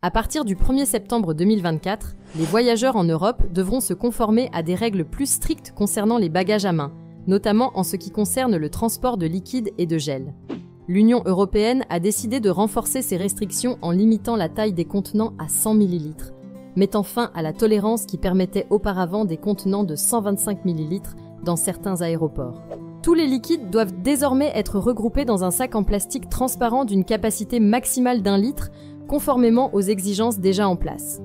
À partir du 1er septembre 2024, les voyageurs en Europe devront se conformer à des règles plus strictes concernant les bagages à main, notamment en ce qui concerne le transport de liquide et de gel. L'Union européenne a décidé de renforcer ces restrictions en limitant la taille des contenants à 100 ml, mettant fin à la tolérance qui permettait auparavant des contenants de 125 ml dans certains aéroports. Tous les liquides doivent désormais être regroupés dans un sac en plastique transparent d'une capacité maximale d'1 litre, conformément aux exigences déjà en place.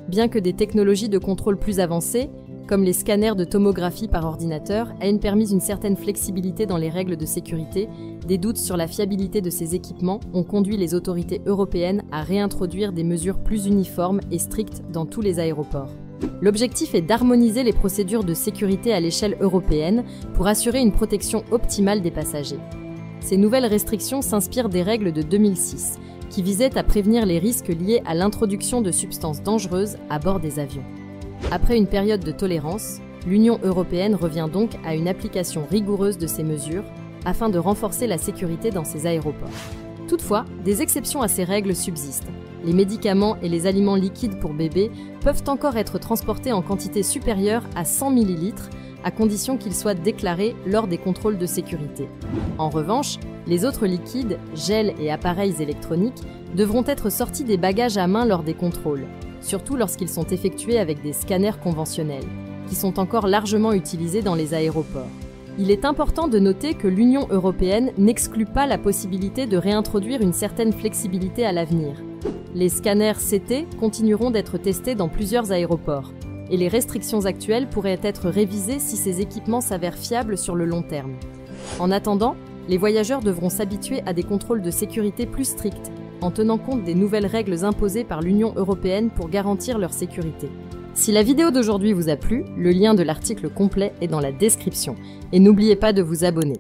Bien que des technologies de contrôle plus avancées, comme les scanners de tomographie par ordinateur, aient permis une certaine flexibilité dans les règles de sécurité, des doutes sur la fiabilité de ces équipements ont conduit les autorités européennes à réintroduire des mesures plus uniformes et strictes dans tous les aéroports. L'objectif est d'harmoniser les procédures de sécurité à l'échelle européenne pour assurer une protection optimale des passagers. Ces nouvelles restrictions s'inspirent des règles de 2006, qui visaient à prévenir les risques liés à l'introduction de substances dangereuses à bord des avions. Après une période de tolérance, l'Union européenne revient donc à une application rigoureuse de ces mesures afin de renforcer la sécurité dans ces aéroports. Toutefois, des exceptions à ces règles subsistent. Les médicaments et les aliments liquides pour bébés peuvent encore être transportés en quantité supérieure à 100 ml, à condition qu'ils soient déclarés lors des contrôles de sécurité. En revanche, les autres liquides, gels et appareils électroniques devront être sortis des bagages à main lors des contrôles, surtout lorsqu'ils sont effectués avec des scanners conventionnels, qui sont encore largement utilisés dans les aéroports. Il est important de noter que l'Union européenne n'exclut pas la possibilité de réintroduire une certaine flexibilité à l'avenir. Les scanners CT continueront d'être testés dans plusieurs aéroports, et les restrictions actuelles pourraient être révisées si ces équipements s'avèrent fiables sur le long terme. En attendant, les voyageurs devront s'habituer à des contrôles de sécurité plus stricts, en tenant compte des nouvelles règles imposées par l'Union européenne pour garantir leur sécurité. Si la vidéo d'aujourd'hui vous a plu, le lien de l'article complet est dans la description, et n'oubliez pas de vous abonner.